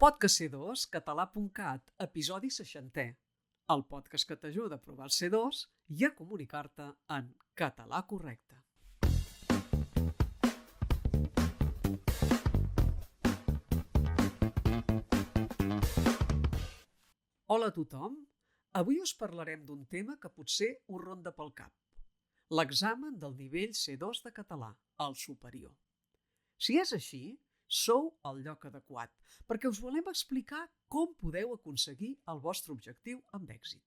Podcast C2, català.cat, episodi 60è. El podcast que t'ajuda a provar el C2 i a comunicar-te en català correcte. Hola a tothom. Avui us parlarem d'un tema que potser us ronda pel cap. L'examen del nivell C2 de català, el superior. Si és així, sou al lloc adequat, perquè us volem explicar com podeu aconseguir el vostre objectiu amb èxit.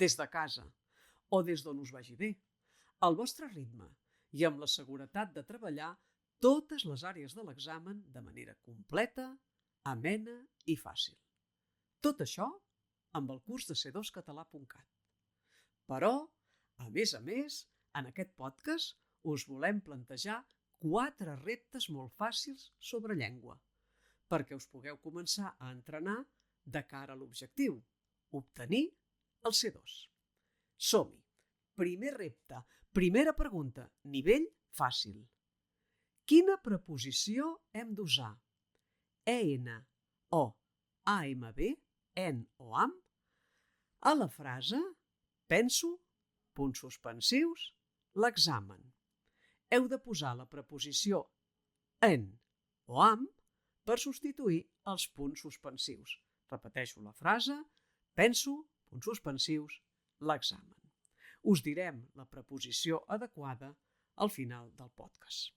Des de casa, o des d'on us vagi bé, al vostre ritme i amb la seguretat de treballar totes les àrees de l'examen de manera completa, amena i fàcil. Tot això amb el curs de c2català.cat. Però, a més, en aquest podcast us volem plantejar 4 reptes molt fàcils sobre llengua, perquè us pugueu començar a entrenar de cara a l'objectiu, obtenir el C2. Som-hi! Primer repte, primera pregunta, nivell fàcil. Quina preposició hem d'usar? En o amb, en o am, a la frase penso, punts suspensius, l'examen. Heu de posar la preposició en o am per substituir els punts suspensius. Repeteixo la frase, penso, punts suspensius, l'examen. Us direm la preposició adequada al final del podcast.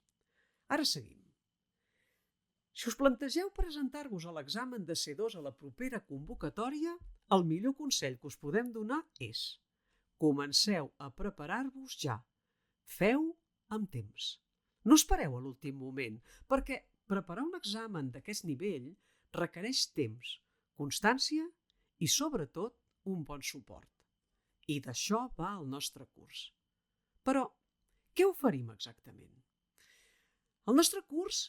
Ara seguim. Si us plantegeu presentar-vos a l'examen de C2 a la propera convocatòria, el millor consell que us podem donar és: comenceu a preparar-vos ja. Feu amb temps. No espereu a l'últim moment, perquè preparar un examen d'aquest nivell requereix temps, constància i, sobretot, un bon suport. I d'això va el nostre curs. Però, què oferim exactament? El nostre curs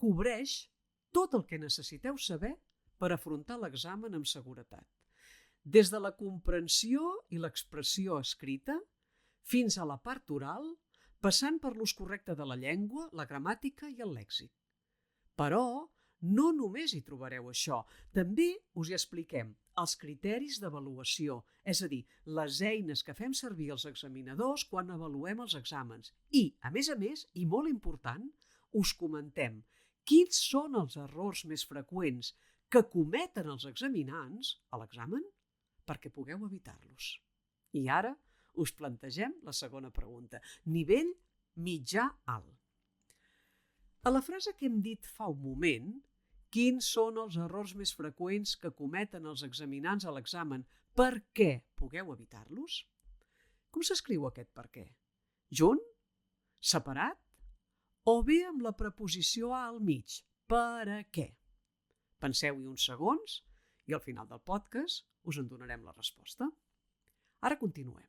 cobreix tot el que necessiteu saber per afrontar l'examen amb seguretat. Des de la comprensió i l'expressió escrita fins a la part oral, passant per l'ús correcte de la llengua, la gramàtica i el lèxic. Però no només hi trobareu això, també us hi expliquem els criteris d'avaluació, és a dir, les eines que fem servir els examinadors quan avaluem els exàmens. I, a més, i molt important, us comentem quins són els errors més freqüents que cometen els examinants a l'examen perquè pugueu evitar-los. I ara us plantegem la segona pregunta, nivell mitjà-alt. A la frase que hem dit fa un moment, quins són els errors més freqüents que cometen els examinants a l'examen perquè pugueu evitar-los? Com s'escriu aquest per què? Junt? Separat? O bé amb la preposició a al mig? Per a què? Penseu-hi uns segons i al final del podcast us en donarem la resposta. Ara continuem.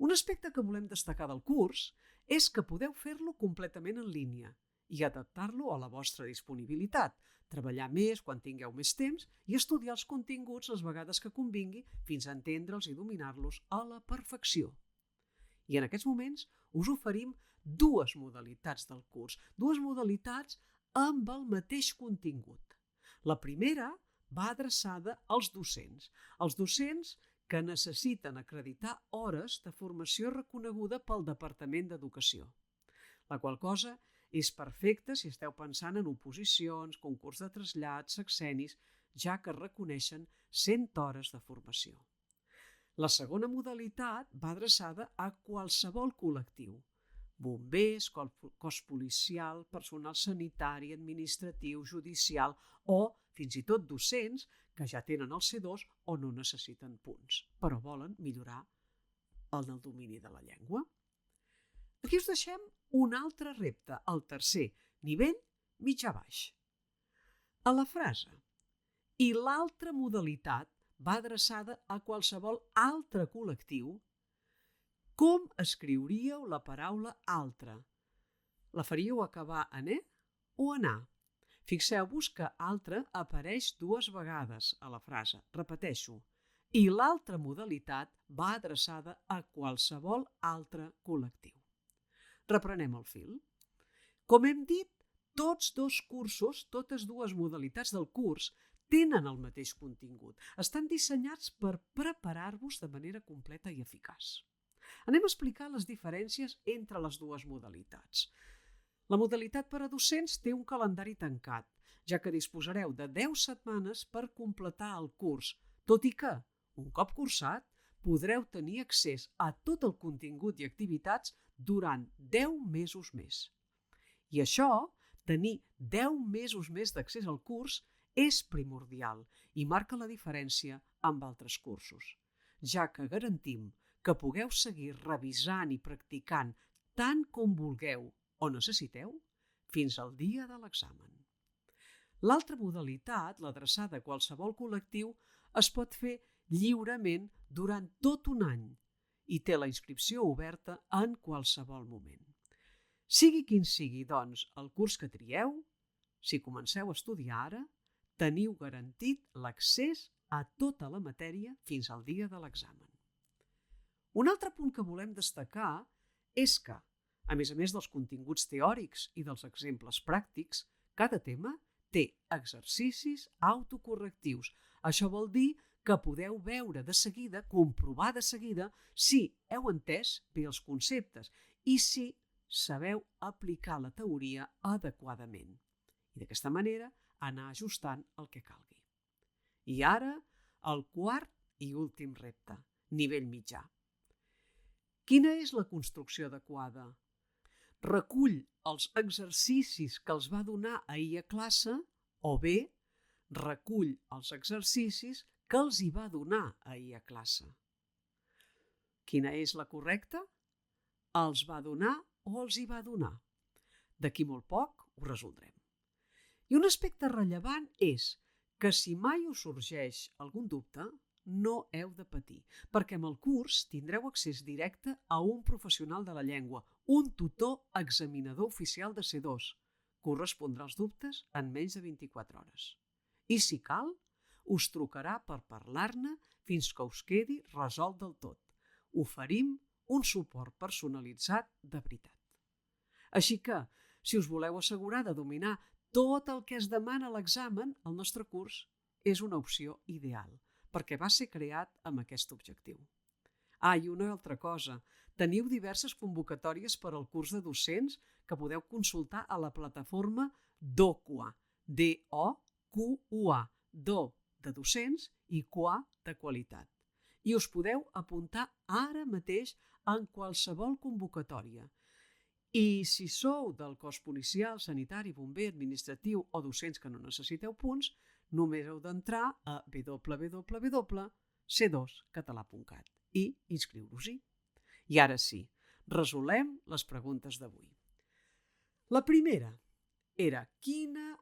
Un aspecte que volem destacar del curs és que podeu fer-lo completament en línia i adaptar-lo a la vostra disponibilitat, treballar més quan tingueu més temps i estudiar els continguts les vegades que convingui fins a entendre'ls i dominar-los a la perfecció. I en aquests moments us oferim 2 modalitats del curs, 2 modalitats amb el mateix contingut. La primera va adreçada als docents que necessiten acreditar hores de formació reconeguda pel Departament d'Educació, la qual cosa és perfecta si esteu pensant en oposicions, concurs de trasllats, sexennis, ja que reconeixen 100 hores de formació. La segona modalitat va adreçada a qualsevol col·lectiu: bombers, cos policial, personal sanitari, administratiu, judicial o fins i tot docents que ja tenen el C2 o no necessiten punts, però volen millorar en el domini de la llengua. Aquí us deixem un altre repte, el tercer, nivell mitjà-baix. A la frase i l'altra modalitat va adreçada a qualsevol altre col·lectiu. Com escriuríeu la paraula altre? La faríeu acabar en e o en a? Fixeu-vos que altre apareix 2 vegades a la frase. Repeteixo. I l'altra modalitat va adreçada a qualsevol altre col·lectiu. Reprenem el fil. Com hem dit, Tots dos cursos, totes dues modalitats del curs, tenen el mateix contingut. Estan dissenyats per preparar-vos de manera completa i eficaç. Anem a explicar les diferències entre les dues modalitats. La modalitat per a docents té un calendari tancat, ja que disposareu de 10 setmanes per completar el curs, tot i que, un cop cursat, podreu tenir accés a tot el contingut i activitats durant 10 mesos més. I això, tenir 10 mesos més d'accés al curs, és primordial i marca la diferència amb altres cursos, ja que garantim que pugueu seguir revisant i practicant tant com vulgueu o necessiteu fins al dia de l'examen. L'altra modalitat, l'adreçada a qualsevol col·lectiu, es pot fer lliurement durant tot un any i té la inscripció oberta en qualsevol moment. Sigui quin sigui, doncs, el curs que trieu, si comenceu a estudiar ara, teniu garantit l'accés a tota la matèria fins al dia de l'examen. Un altre punt que volem destacar és que, a més dels continguts teòrics i dels exemples pràctics, cada tema té exercicis autocorrectius. Això vol dir que podeu veure de seguida, comprovar de seguida, si heu entès bé els conceptes i si sabeu aplicar la teoria adequadament. I d'aquesta manera anar ajustant el que calgui. I ara, el quart i últim repte, nivell mitjà. Quina és la construcció adequada? Recull els exercicis que els va donar ahir a classe o bé recull els exercicis que els hi va donar ahir a classe. Quina és la correcta? Els va donar o els hi va donar? D'aquí molt poc ho resoldrem. I un aspecte rellevant és que si mai us sorgeix algun dubte, no heu de patir, perquè amb el curs tindreu accés directe a un professional de la llengua, un tutor examinador oficial de C2, que us respondrà als dubtes en menys de 24 hores. I si cal, us trucarà per parlar-ne fins que us quedi resolt del tot. Oferim un suport personalitzat de veritat. Així que, si us voleu assegurar de dominar tot el que es demana a l'examen, el nostre curs és una opció ideal, perquè va ser creat amb aquest objectiu. I una altra cosa, teniu diverses convocatòries per al curs de docents que podeu consultar a la plataforma DOQUA, D-O-Q-U-A, DO de docents i QA de qualitat. I us podeu apuntar ara mateix en qualsevol convocatòria. I si sou del cos policial, sanitari, bomber, administratiu o docents que no necessiteu punts, només heu d'entrar a www.c2català.cat i inscriure-us-hi. I ara sí, resolem les preguntes d'avui. La primera era quina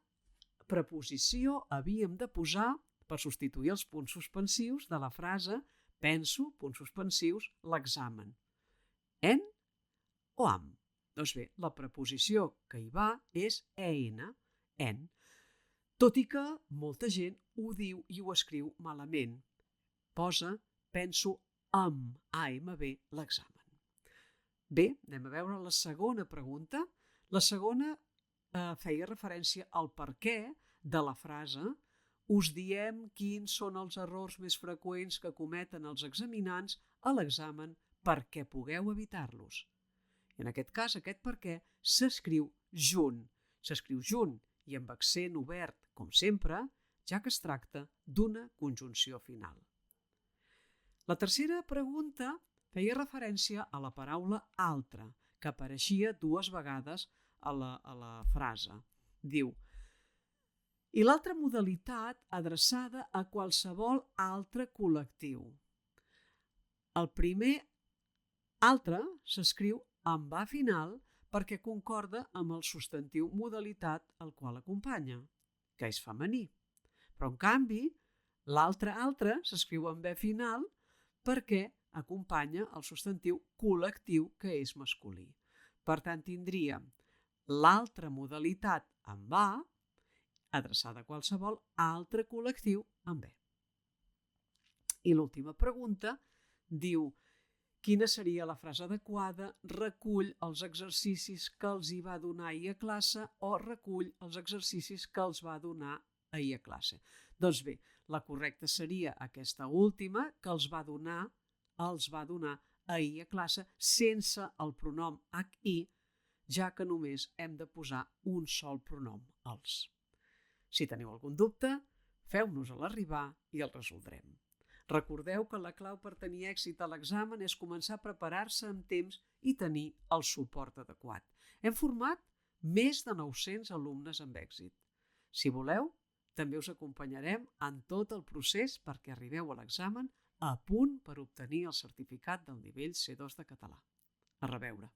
preposició havíem de posar per substituir els punts suspensius de la frase penso, punts suspensius, l'examen. En o am? Doncs bé, la preposició que hi va és en, tot i que molta gent ho diu i ho escriu malament. Posa penso amb, l'examen. Bé, anem a veure la segona pregunta. La segona feia referència al per què de la frase us diem quins són els errors més freqüents que cometen els examinants a l'examen perquè pugueu evitar-los. En aquest cas, aquest per què s'escriu junt. S'escriu junt i amb accent obert, com sempre, ja que es tracta d'una conjunció final. La tercera pregunta feia referència a la paraula altre, que apareixia 2 vegades a la frase. Diu, i l'altra modalitat adreçada a qualsevol altre col·lectiu. El primer altre s'escriu amb A final perquè concorda amb el substantiu modalitat al qual acompanya, que és femení. Però, en canvi, l'altre altre s'escriu amb B final perquè acompanya el substantiu col·lectiu, que és masculí. Per tant, tindríem l'altra modalitat amb A, adreçada a qualsevol altre col·lectiu amb B. I l'última pregunta diu, Quina seria la frase adequada? Recull els exercicis que els hi va donar ahir a classe o recull els exercicis que els va donar ahir a classe. Doncs bé, la correcta seria aquesta última, que els va donar ahir a classe sense el pronom HI, ja que només hem de posar un sol pronom, els. Si teniu algun dubte, feu-nos-el arribar i el resoldrem. Recordeu que la clau per tenir èxit a l'examen és començar a preparar-se amb temps i tenir el suport adequat. Hem format més de 900 alumnes amb èxit. Si voleu, també us acompanyarem en tot el procés perquè arribeu a l'examen a punt per obtenir el certificat del nivell C2 de català. A reveure.